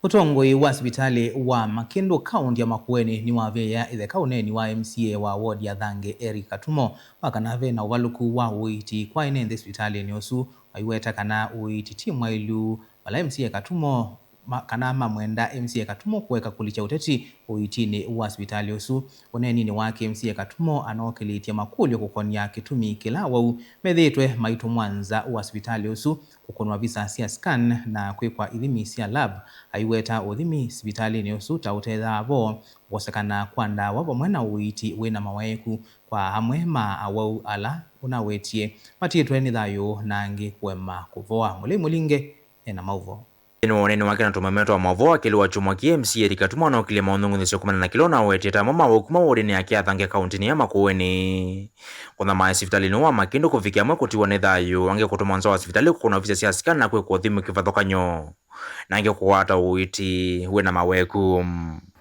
Utongoi wa hospitali wa Makindu kaunti ya Makueni ni waveya ithe kauneni wa MCA wa ward ya Thange Eric Katumo wakanave na uvaluku wa uiti kwa ine hospitali ni osu waiweta kana uiti timwa ilu wala MCA Katumo kana mamwenda MCA Katumo kuweka kulicha uteti uitini wa hospitali osu uneni ni wake MCA Katumo anokilitia makuli kukonia kitumi kila wau medhetwe maitu mwanza wa hospitali osu kukonwa visa sia scan na kwekwa ithimi sia lab aiweta uthimi hospitali ni osu tautetha avo wosekana kwanda wabo mwena uiti wina mawaeku kwa hamwe ma awau ala unawetie matitwe ni thayo nangi kwema kuvoa mulinge ena mauvo nene wake na tumameto wa mavo akiliwa chumwa KMC Eric Katumo na ukile maunungu nisio kumana na kilona weteta mama wakuma wodini ya kia Thange kaunti ni ya Makueni kuna maa hospitali wa Makindu kufikia mwe kutiwa nethayo wange kutumanza wa hospitali kukuna ofisi ya sikana na kwe kuothimu kifathoka nyo na inge kuwata uiti uwe na maweku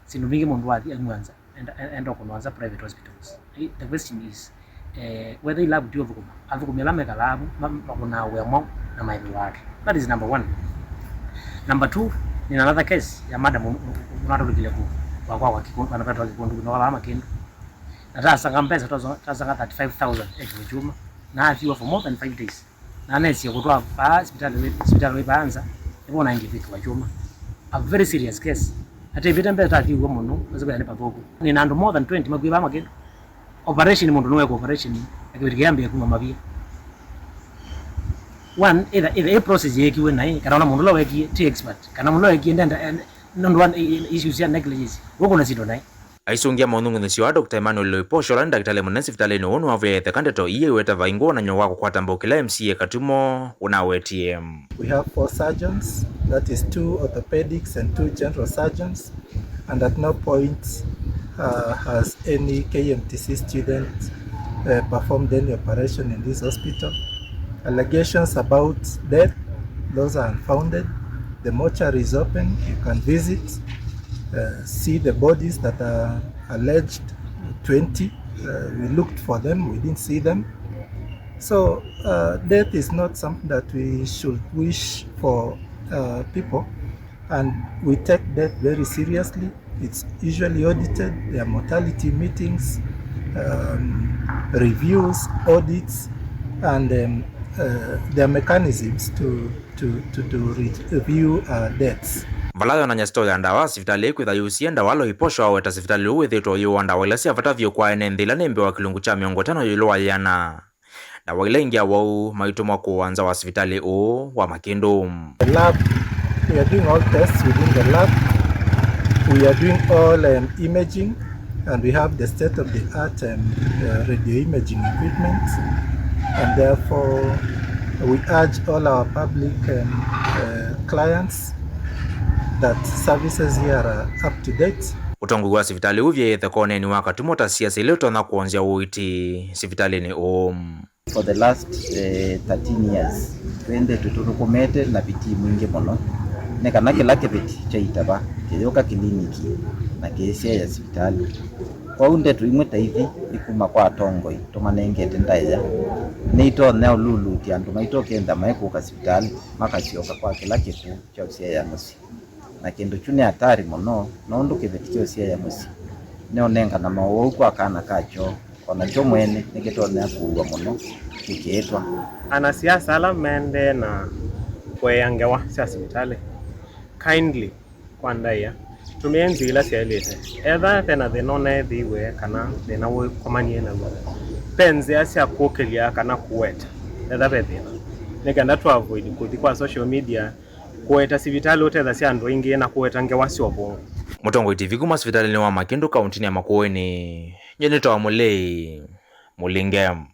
sinubingi mundu wathi anyuanza enda kunuanza private hospitals. The question is whether you lab do avukumela meka lab makuna wemo na mailu wake. That is number one. Number two, in another case ya madam unatulukile ku wakwa kikundu anapata kikundu na wala Makindu na tasanga mpesa tasanga 35,000 ejuma na afiwa for more than 5 days na nesi kutoa pa hospital ibanza ibona ingi vitu wachuma a very serious case ate vita mpesa tafiwa muno baziko yani patoko ni nando more than 20 magwiba Makindu operation mundu nowe operation akibirigambe kuma mabia one either a process yeki we nai kana mundu lo weki ti expert kana mundu weki ndenda ndo one issues ya negligence woko na sido nai aisungia maunungu nisio Dr. Emmanuel Loiposho la daktari munesi hospitali no onu ave the kandeto iye weta vaingo na nyo wako kwa tambo kila MCA Katumo unawetie. We have 4 surgeons, that is 2 orthopedics and 2 general surgeons, and at no point has any KMTC student performed any operation in this hospital. Allegations about death, those are unfounded. The mortuary is open, you can visit, see the bodies that are alleged 20. We looked for them, we didn't see them. So death is not something that we should wish for people, and we take death very seriously. It's usually audited, there are mortality meetings, reviews, audits, and there are mechanisms to review deaths. Valayo na nyasto ya ndawa hospitali kwitha yusia ndawa Loiposho aweta hospitali uwithitwo yu ndawa ila siavatavyo kwa ene nthila nembe wa kilungu cha 50 yulwa yana ndawa ila ingia wau maitumwa kuanza wa hospitali wa Makindu. The lab, we are doing all tests within the lab. We are doing all imaging, and we have the state-of-the-art radio imaging equipment, and therefore we urge all our public clients that services here are up to date. Utongu wa hospitali uvye thekone ni wakati mota siasa ilioto na kuonzia uiti hospitali ni For the last 13 years twende tuturukumete na biti mwingi mono nekana kila kibiti cha itaba kiyoka kliniki na kesia ya hospitali kwa unde tuimweta hivi ikuma kwa tongoi tumanengete ndaya nito neo lulu ti andu maito kenda maiko ka hospitali makasioka kwa kila kitu cha usia ya musi na kindu chune hatari mono no ndu kibiti usia ya musi neo nenga na mawo kwa kana kacho ona cho mwene nikitona kuwa mono kikietwa anasiasa ala mende na kweyangewa hospitali kindly kwandaya tumienzi ila sialete etha tena thenone thiwe kana thina we komanie na penzi asia kukelia kana kuweta etha bethina nikenda to avoid kuthi kwa social media kuweta hospitali utetha cia andu ingi na kuweta ngewa cio bongo. Mutongo TV kuma hospitali ni wa Makindu kaunti ya Makueni nyenito wa Mulei Mulingem.